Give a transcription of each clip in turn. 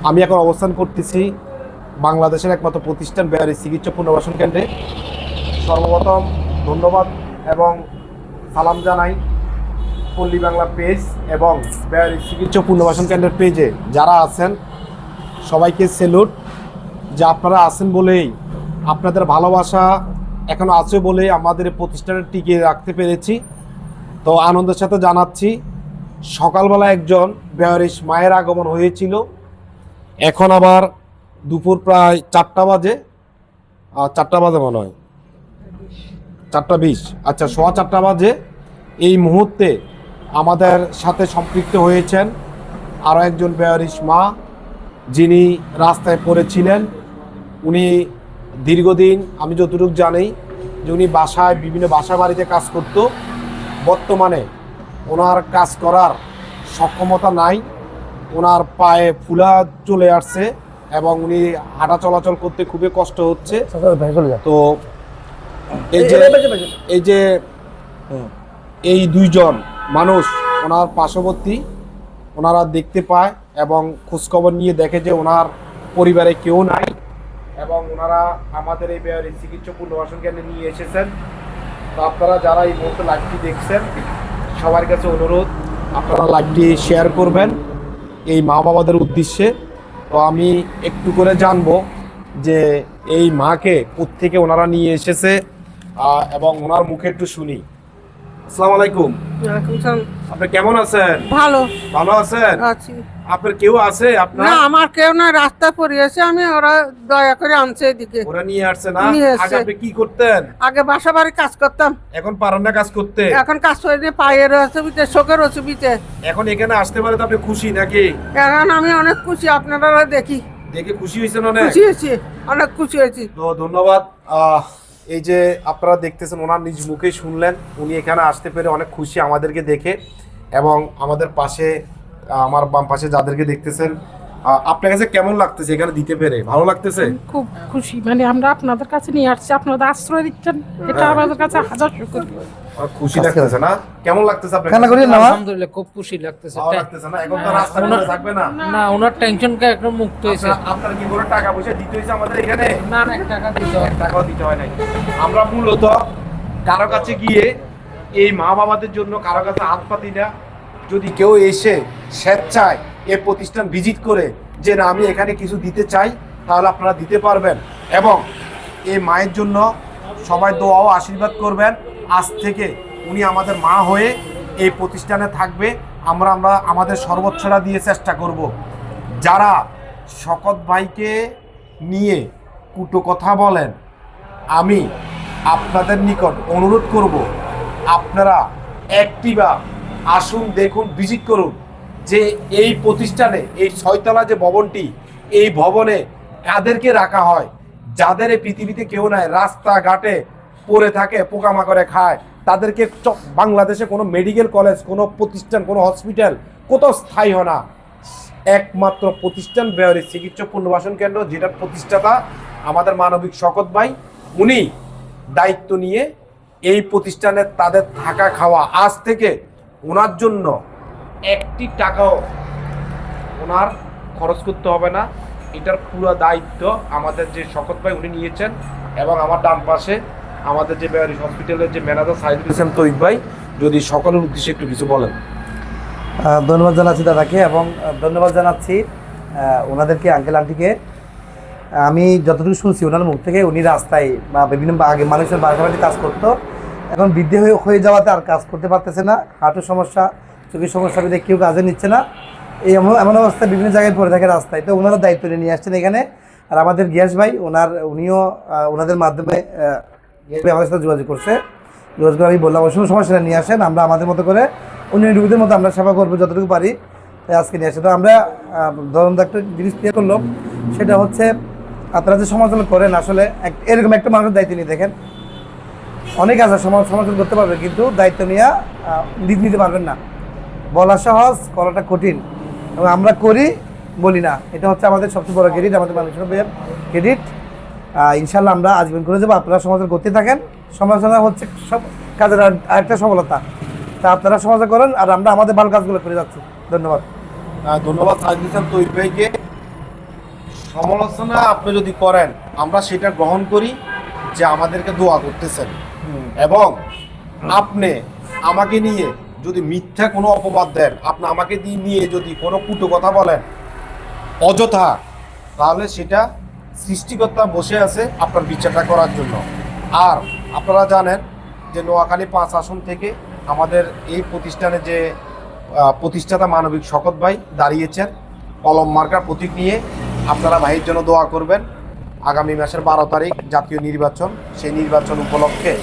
আমি এখন অবস্থান করতেছি বাংলাদেশের একমাত্র প্রতিষ্ঠান বেয়ারি চিকিৎসা পুনর্বাসন কেন্দ্রে। সর্বপ্রথম ধন্যবাদ এবং সালাম জানাই পল্লী বাংলা পেজ এবং বেয়ারি চিকিৎসা পুনর্বাসন কেন্দ্রের পেজে যারা আছেন সবাইকে সেলুট। যে আপনারা আছেন বলেই, আপনাদের ভালোবাসা এখনও আছে বলেই আমাদের প্রতিষ্ঠানে টিকিয়ে রাখতে পেরেছি। তো আনন্দের সাথে জানাচ্ছি, সকালবেলা একজন বেয়ারিশ মায়ের আগমন হয়েছিল, এখন আবার দুপুর প্রায় 4টা বাজে, 4টা বাজে মনে হয়, 4টা 20, আচ্ছা 4:15 বাজে। এই মুহূর্তে আমাদের সাথে সম্পৃক্ত হয়েছেন আরও একজন বেয়ারিশ মা, যিনি রাস্তায় পড়েছিলেন। উনি দীর্ঘদিন, আমি যতটুকু জানি, যে উনি বাসায় বিভিন্ন বাসা বাড়িতে কাজ করত। বর্তমানে ওনার কাজ করার সক্ষমতা নাই, ওনার পায়ে ফুলা চলে আসছে এবং উনি হাঁটা চলাচল করতে খুবই কষ্ট হচ্ছে। তো এই দুইজন মানুষ ওনার পার্শ্ববর্তী, ওনারা দেখতে পায় এবং খোঁজখবর নিয়ে দেখে যে ওনার পরিবারে কেউ নাই এবং ওনারা আমাদের এই বেয়ারি চিকিৎসা পুনর্বাসন কেন্দ্রে নিয়ে এসেছেন। তো আপনারা যারা এই মুহূর্তে লাইভটি দেখছেন, সবার কাছে অনুরোধ আপনারা লাইভটি শেয়ার করবেন এই মা বাবাদের উদ্দেশ্যে। তো আমি একটু করে জানবো যে এই মাকে কোত্থেকে ওনারা নিয়ে এসেছে এবং ওনার মুখে একটু শুনি। আসসালামু আলাইকুম। আপনি কেমন আছেন? ভালো। ভালো আছেন? আছি। আপনার কেউ আছে? আপনার না, আমার কেউ না, রাস্তা পড়িয়েছে, আমি ওরা দয়া করে আনছে এদিকে। ওরা নিয়ে আসছে না? নিয়ে আসছে। আগে আপনি কি করতেন? আগে বাসা বাড়ি কাজ করতাম, এখন পারেন না কাজ করতে? এখন কাজ করে দিয়ে পায়ের অসুবিধা, শোকের অসুবিধা। এখন এখানে আসতে পারে তো আপনি খুশি নাকি? এখন আমি অনেক খুশি, আপনারা দেখি দেখে খুশি হয়েছেন? অনেক খুশি হয়েছি, অনেক খুশি হয়েছি। তো ধন্যবাদ। এই যে আপনারা দেখতেছেন, ওনার নিজ মুখেই শুনলেন, উনি এখানে আসতে পেরে অনেক খুশি আমাদেরকে দেখে। এবং আমাদের পাশে, আমার বাম পাশে যাদেরকে দেখতেছেন, আপনার কাছে কেমন লাগতেছে এখানে দিতে পেরে? ভালো লাগতেছে? খুব খুশি, মানে আমরা আপনাদের কাছে নিয়ে আসছি, আপনাদের আশ্রয় দিচ্ছেন, এটা আমাদের কাছে হাজার শুকর। খুশি লাগতেছে না? কেমন লাগতেছে আপনার? আলহামদুলিল্লাহ খুব খুশি লাগতেছে। ভালো লাগতেছে না? এখন তো রাস্তা করে থাকবে না? না, ওনার টেনশন কে একদম মুক্ত হয়েছে। আপনার কি করে টাকা পয়সা দিতে হয়েছে আমাদের এখানে? না, 1 টাকা দিতে হয়, 1 টাকাও দিতে হয় নাই। আমরা মূলত কারো কাছে গিয়ে এই মা বাবাদের জন্য কারো কাছে হাত পাতি না। যদি কেউ এসে স্বেচ্ছায় এ প্রতিষ্ঠান ভিজিট করে যে না আমি এখানে কিছু দিতে চাই, তাহলে আপনারা দিতে পারবেন। এবং এই মায়ের জন্য সবাই দোয়া ও আশীর্বাদ করবেন। আজ থেকে উনি আমাদের মা হয়ে এই প্রতিষ্ঠানে থাকবে। আমরা আমাদের সর্বোচ্চটা দিয়ে চেষ্টা করব। যারা শকত ভাইকে নিয়ে কুটো কথা বলেন, আমি আপনাদের নিকট অনুরোধ করব, আপনারা একটিবার আসুন, দেখুন, ভিজিট করুন যে এই প্রতিষ্ঠানে, এই 6তলা যে ভবনটি, এই ভবনে কাদেরকে রাখা হয়, যাদের এই পৃথিবীতে কেউ নাই, রাস্তাঘাটে পড়ে থাকে, পোকামাকড়ে খায়, তাদেরকে বাংলাদেশে কোনো মেডিকেল কলেজ, কোনো প্রতিষ্ঠান, কোনো হসপিটাল কোথাও স্থায়ী হয় না। একমাত্র প্রতিষ্ঠান বেয়ারি চিকিৎসা পুনর্বাসন কেন্দ্র, যেটার প্রতিষ্ঠাতা আমাদের মানবিক শকত ভাই, উনি দায়িত্ব নিয়ে এই প্রতিষ্ঠানে তাদের থাকা খাওয়া, আজ থেকে ওনার জন্য 1টি টাকাও ওনার খরচ করতে হবে না। এটার পুরো দায়িত্ব আমাদের যে শকত ভাই উনি নিয়েছেন। এবং আমার ডান পাশে আমাদের যে বেয়ারি হসপিটালের যে ম্যানেজার সাইদুল ইসলাম তৈব ভাই, যদি সকলের উদ্দেশ্যে একটু কিছু বলেন। ধন্যবাদ জানাচ্ছি দাদাকে এবং ধন্যবাদ জানাচ্ছি ওনাদেরকে, আঙ্কেল আন্টিকে। আমি যতটুকু শুনছি ওনার মুখ থেকে, উনি রাস্তায় বা বিভিন্ন আগে মানুষের বাসা বাড়িতে কাজ করতো, এখন বৃদ্ধি হয়ে যাওয়াতে আর কাজ করতে পারতেছে না। হাঁটুর সমস্যা, চোখের সমস্যা, বিধে কেউ কাজে নিচ্ছে না। এই এমন অবস্থায় বিভিন্ন জায়গায় পড়ে থাকে রাস্তায়। তো ওনারা দায়িত্ব নিয়ে আসছেন এখানে। আর আমাদের গিয়াস ভাই, উনিও ওনাদের মাধ্যমে আমাদের সাথে যোগাযোগ করছে। যোগাযোগ করে আমি বললাম, ওই সমস্যাটা নিয়ে আসেন, আমরা আমাদের মতো করে অন্য রোগীদের মতো আমরা সেবা করবো যতটুকু পারি। তাই আজকে নিয়ে আসে। তো আমরা ধরুন একটা জিনিস ক্লিয়ার করলাম, সেটা হচ্ছে আপনারা যে সমালোচনা করেন, আসলে এরকম একটা মানুষের দায়িত্ব নিয়ে দেখেন, অনেক আছে সমালোচনা করতে পারবে, কিন্তু দায়িত্ব নিয়ে নিতে পারবেন না। বলা সহজ, করাটা কঠিন। এবং আমরা করি, বলি না। এটা হচ্ছে আমাদের সবচেয়ে বড় ক্রেডিট, আমাদের মানুষের ক্রেডিট। ইনশাল্লাহ আমরা আজীবন করে যাবো। আপনারা সমালোচনা করতে থাকেন। সমালোচনা হচ্ছে সব কাজের আরেকটা সফলতা। তা আপনারা সমালোচনা করেন, আর আমরা আমাদের ভালো কাজগুলো করে যাচ্ছি। ধন্যবাদ। ধন্যবাদ সাইদুল ইসলাম তৈব ভাইকে। সমালোচনা আপনি যদি করেন আমরা সেটা গ্রহণ করি যে আমাদেরকে দোয়া করতেছেন, এবং আপনি আমাকে নিয়ে যদি মিথ্যা কোনো অপবাদ দেন, আপনি আমাকে নিয়ে যদি কোনো কুটো কথা বলেন অযথা, তাহলে সেটা সৃষ্টিকর্তা বসে আছে আপনার বিচারটা করার জন্য। আর আপনারা জানেন যে নোয়াখালী 5 আসন থেকে আমাদের এই প্রতিষ্ঠানে যে প্রতিষ্ঠাতা মানবিক শকত ভাই দাঁড়িয়েছেন কলম মার্কার প্রতীক নিয়ে। আপনারা ভাইয়ের জন্য দোয়া করবেন। আগামী মাসের 12 তারিখ জাতীয় নির্বাচন, সেই নির্বাচন উপলক্ষে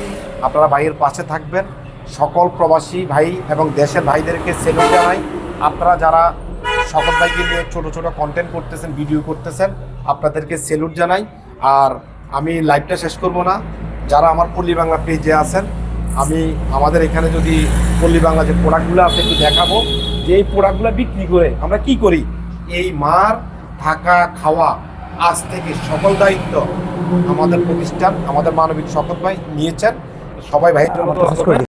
আপনারা ভাইয়ের পাশে থাকবেন। সকল প্রবাসী ভাই এবং দেশের ভাইদেরকে সেলুট জানাই। আপনারা যারা শকত ভাইকে নিয়ে ছোট ছোট কন্টেন্ট করতেছেন, ভিডিও করতেছেন, আপনাদেরকে সেলুট জানাই। আর আমি লাইভটা শেষ করব না, যারা আমার পল্লী বাংলা পেজে আছেন, আমি আমাদের এখানে যদি পল্লী বাংলা যে প্রোডাক্টগুলো আছে একটু দেখাবো, যে এই প্রোডাক্টগুলো বিক্রি করে আমরা কি করি। এই মার থাকা খাওয়া আজ থেকে সকল দায়িত্ব আমাদের প্রতিষ্ঠান, আমাদের মানবিক শকত ভাই নিয়েছেন। সবাই ভাইয়ের জন্য দোয়া করবেন।